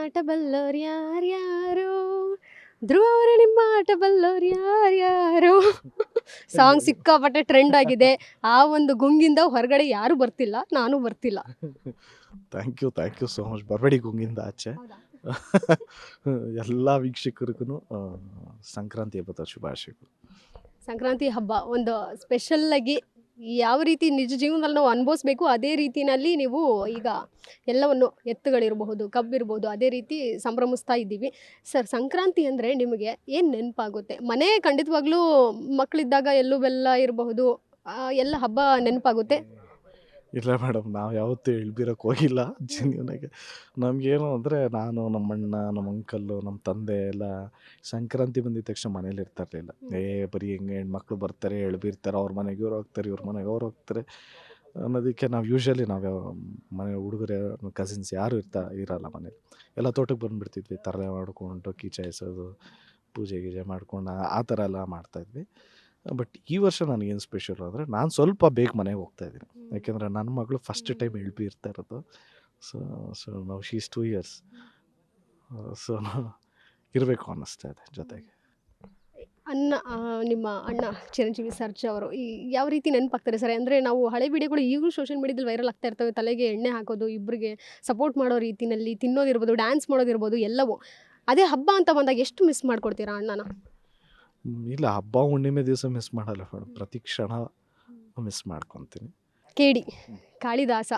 ಆಟ ಬಲ್ಲೋರು ಯಾರ್ಯಾರೋ, ಧ್ರುವ ಅವರೇ ನಿಮ್ಮ ಆಟ ಬಲ್ಲೋರು ಯಾರ್ಯಾರೋ ಸಾಂಗ್ ಸಿಕ್ಕಾಪಟ್ಟೆ ಟ್ರೆಂಡ್ ಆಗಿದೆ. ಆ ಒಂದು ಗುಂಗಿಂದ ಹೊರಗಡೆ ಯಾರು ಬರ್ತಿಲ್ಲ, ನಾನು ಬರ್ತಿಲ್ಲ. Thank you so much. ಬರಬೇಡಿ ಗುಂಗಿಂದ ಆಚೆ. ಎಲ್ಲ ವೀಕ್ಷಕರಿಗೂ ಸಂಕ್ರಾಂತಿ ಹಬ್ಬದ ಶುಭಾಶಯಗಳು. ಸಂಕ್ರಾಂತಿ ಹಬ್ಬ ಒಂದು ಸ್ಪೆಷಲ್ ಆಗಿ ಯಾವ ರೀತಿ ನಿಜ ಜೀವನದಲ್ಲಿ ನಾವು ಅನುಭವಿಸ್ಬೇಕು ಅದೇ ರೀತಿಯಲ್ಲಿ ನೀವು ಈಗ ಎಲ್ಲವನ್ನು ಎತ್ತುಗಳಿರಬಹುದು, ಕಬ್ಬಿರ್ಬೋದು, ಅದೇ ರೀತಿ ಸಂಭ್ರಮಿಸ್ತಾ ಇದ್ದೀವಿ. ಸರ್, ಸಂಕ್ರಾಂತಿ ಅಂದರೆ ನಿಮಗೆ ಏನು ನೆನಪಾಗುತ್ತೆ? ಮನೆ ಖಂಡಿತವಾಗ್ಲೂ ಮಕ್ಕಳಿದ್ದಾಗ ಎಳ್ಳು ಬೆಲ್ಲ ಇರಬಹುದು, ಎಲ್ಲ ಹಬ್ಬ ನೆನಪಾಗುತ್ತೆ. ಇಲ್ಲ ಮೇಡಮ್, ನಾವು ಯಾವತ್ತೂ ಇಳ್ಬೀರಕ್ಕೆ ಹೋಗಿಲ್ಲ ಜೀವನಕ್ಕೆ. ನಮಗೇನು ಅಂದರೆ, ನಾನು ನಮ್ಮಣ್ಣ, ನಮ್ಮ ಅಂಕಲ್ಲು, ನಮ್ಮ ತಂದೆ ಎಲ್ಲ ಸಂಕ್ರಾಂತಿ ಬಂದಿದ ತಕ್ಷಣ ಮನೇಲಿ ಇರ್ತಾ ಇರಲಿಲ್ಲ. ಬರೀ ಹೆಂಗೆ ಹೆಣ್ಮಕ್ಳು ಬರ್ತಾರೆ, ಎಳ್ಬೀರ್ತಾರೆ, ಅವ್ರ ಮನೆಗೆ ಇವ್ರು ಹೋಗ್ತಾರೆ, ಇವ್ರ ಮನೆಗೆ ಅವ್ರು ಹೋಗ್ತಾರೆ ಅನ್ನೋದಕ್ಕೆ ನಾವು ಯೂಶ್ವಲಿ ನಾವು ಮನೆ ಹುಡುಗರು ಕಸಿನ್ಸ್ ಯಾರೂ ಇರಲ್ಲ ಮನೇಲಿ. ಎಲ್ಲ ತೋಟಕ್ಕೆ ಬಂದುಬಿಡ್ತಿದ್ವಿ, ತರಲೆ ಮಾಡ್ಕೊಂಡು ಕೀಚ ಎಸೋದು, ಪೂಜೆ ಗೀಜೆ ಮಾಡ್ಕೊಂಡು ಆ ಥರ ಎಲ್ಲ ಮಾಡ್ತಾಯಿದ್ವಿ. ಬಟ್ ಈ ವರ್ಷ ನನಗೇನು ಸ್ಪೆಷಲ್ ಅಂದರೆ, ನಾನು ಸ್ವಲ್ಪ ಬೇಗ ಮನೆಗೆ ಹೋಗ್ತಾಯಿದ್ದೀನಿ. ಯಾಕೆಂದರೆ ನನ್ನ ಮಗಳು ಫಸ್ಟ್ ಟೈಮ್ ಇರ್ತಾ ಇರೋದು. ಸೊ ನಾವು ಶೀ ಈಸ್ 2 years. ಸೊ ಇರಬೇಕು ಅನ್ನಿಸ್ತಾ ಇದೆ ಜೊತೆಗೆ. ನಿಮ್ಮ ಅಣ್ಣ ಚಿರಂಜೀವಿ ಸರ್ಜಾ ಅವರು ಯಾವ ರೀತಿ ನೆನಪಾಗ್ತಾರೆ ಸರ್? ಅಂದರೆ ನಾವು ಹಳೆ ವಿಡಿಯೋಗಳು ಈಗಲೂ ಸೋಷಿಯಲ್ ಮೀಡಿಯಾದಲ್ಲಿ ವೈರಲ್ ಆಗ್ತಾ ಇರ್ತವೆ. ತಲೆಗೆ ಎಣ್ಣೆ ಹಾಕೋದು, ಇಬ್ಬರಿಗೆ ಸಪೋರ್ಟ್ ಮಾಡೋ ರೀತಿಯಲ್ಲಿ ತಿನ್ನೋದಿರ್ಬೋದು, ಡ್ಯಾನ್ಸ್ ಮಾಡೋದಿರ್ಬೋದು, ಎಲ್ಲವೂ. ಅದೇ ಹಬ್ಬ ಅಂತ ಬಂದಾಗ ಎಷ್ಟು ಮಿಸ್ ಮಾಡ್ಕೊಡ್ತೀರಾ ಅಣ್ಣನ? ಇಲ್ಲ, ಹಬ್ಬ ಹುಣ್ಣಿಮೆ ದಿವಸ ಮಿಸ್ ಮಾಡಲ್ಲ ಮೇಡಮ್, ಪ್ರತಿ ಕ್ಷಣ ಮಿಸ್ ಮಾಡ್ಕೊತೀನಿ. ಕೇಡಿ ಕಾಳಿದಾಸ,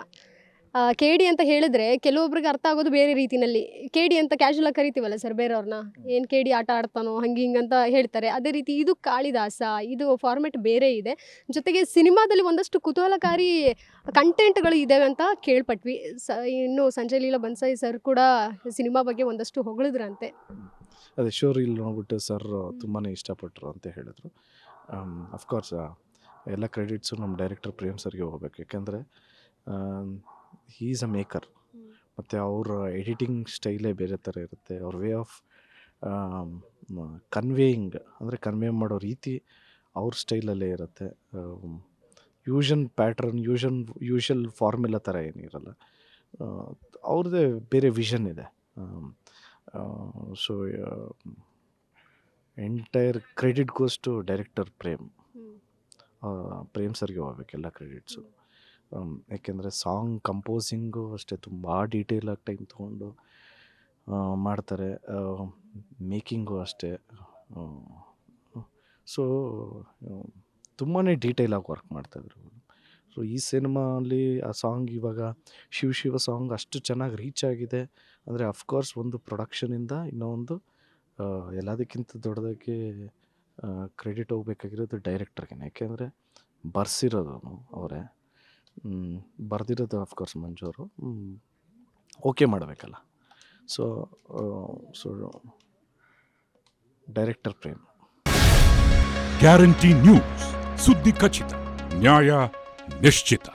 ಕೇಡಿ ಅಂತ ಹೇಳಿದ್ರೆ ಕೆಲವೊಬ್ರಿಗೆ ಅರ್ಥ ಆಗೋದು ಬೇರೆ ರೀತಿಯಲ್ಲಿ. ಕೇಡಿ ಅಂತ ಕ್ಯಾಶುವಲ್ ಆಗಿ ಕರಿತೀವಲ್ಲ ಸರ್ ಬೇರೆಯವ್ರನ್ನ, ಏನು ಕೇಡಿ ಆಟ ಆಡ್ತಾನೋ ಹಂಗೆ ಹಿಂಗಂತ ಹೇಳ್ತಾರೆ. ಅದೇ ರೀತಿ ಇದು ಕಾಳಿದಾಸ, ಇದು ಫಾರ್ಮೆಟ್ ಬೇರೆ ಇದೆ. ಜೊತೆಗೆ ಸಿನಿಮಾದಲ್ಲಿ ಒಂದಷ್ಟು ಕುತೂಹಲಕಾರಿ ಕಂಟೆಂಟ್ಗಳು ಇದ್ದಾವೆ ಅಂತ ಕೇಳ್ಪಟ್ವಿ. ಇನ್ನು ಸಂಜಯ್ ಲೀಲಾ ಬನ್ಸಾಯಿ ಸರ್ ಕೂಡ ಸಿನಿಮಾ ಬಗ್ಗೆ ಒಂದಷ್ಟು ಹೊಗಳಿದ್ರಂತೆ. ಅದೇ ಶೋ ರೀಲ್ ನೋಡ್ಬಿಟ್ಟು ಸರ್ ತುಂಬಾ ಇಷ್ಟಪಟ್ಟರು ಅಂತ ಹೇಳಿದ್ರು. ಅಫ್ಕೋರ್ಸ್ ಎಲ್ಲ ಕ್ರೆಡಿಟ್ಸು ನಮ್ಮ ಡೈರೆಕ್ಟರ್ ಪ್ರೇಮ್ ಸರ್ಗೆ ಹೋಗ್ಬೇಕು. ಯಾಕೆಂದರೆ ಹೀ ಈಸ್ ಅ ಮೇಕರ್, ಮತ್ತು ಅವ್ರ ಎಡಿಟಿಂಗ್ ಸ್ಟೈಲೇ ಬೇರೆ ಥರ ಇರುತ್ತೆ. ಅವ್ರ ವೇ ಆಫ್ ಕನ್ವೇಯಿಂಗ್, ಅಂದರೆ ಕನ್ವೇ ಮಾಡೋ ರೀತಿ ಅವ್ರ ಸ್ಟೈಲಲ್ಲೇ ಇರುತ್ತೆ. ಯೂಷನ್ ಪ್ಯಾಟ್ರನ್, ಯೂಶಲ್ ಫಾರ್ಮುಲಾ ಥರ ಏನಿರಲ್ಲ. ಅವ್ರದ್ದೇ ಬೇರೆ ವಿಷನ್ ಇದೆ. So entire credit goes to director Prem ಸರ್ಗೆ ಹೋಗ್ಬೇಕೆಲ್ಲ ಕ್ರೆಡಿಟ್ಸು. ಯಾಕೆಂದರೆ ಸಾಂಗ್ ಕಂಪೋಸಿಂಗು ಅಷ್ಟೇ ತುಂಬ ಡೀಟೇಲಾಗಿ ಟೈಮ್ ತೊಗೊಂಡು ಮಾಡ್ತಾರೆ. ಮೇಕಿಂಗು ಅಷ್ಟೇ. ಸೊ ತುಂಬಾ ಡೀಟೇಲಾಗಿ ವರ್ಕ್ ಮಾಡ್ತಾಯಿದ್ರು. ಸೊ ಈ ಸಿನಿಮಾಲಿ ಆ ಸಾಂಗ್, ಇವಾಗ ಶಿವ ಸಾಂಗ್ ಅಷ್ಟು ಚೆನ್ನಾಗಿ ರೀಚ್ ಆಗಿದೆ ಅಂದರೆ ಅಫ್ಕೋರ್ಸ್ ಒಂದು ಪ್ರೊಡಕ್ಷನಿಂದ ಇನ್ನೊಂದು ಎಲ್ಲದಕ್ಕಿಂತ ದೊಡ್ಡದಾಗಿ ಕ್ರೆಡಿಟ್ ಹೋಗ್ಬೇಕಾಗಿರೋದು ಡೈರೆಕ್ಟರ್ಗೆ. ಯಾಕೆಂದರೆ ಬರ್ಸಿರೋದು ಅವರೇ, ಬರೆದಿರೋದು ಅಫ್ಕೋರ್ಸ್ ಮಂಜು ಅವರು, ಓಕೆ ಮಾಡಬೇಕಲ್ಲ. So director Prem. Guarantee news, ಸುದ್ದಿ ಖಚಿತ, ನ್ಯಾಯ ನಿಶ್ಚಿತ.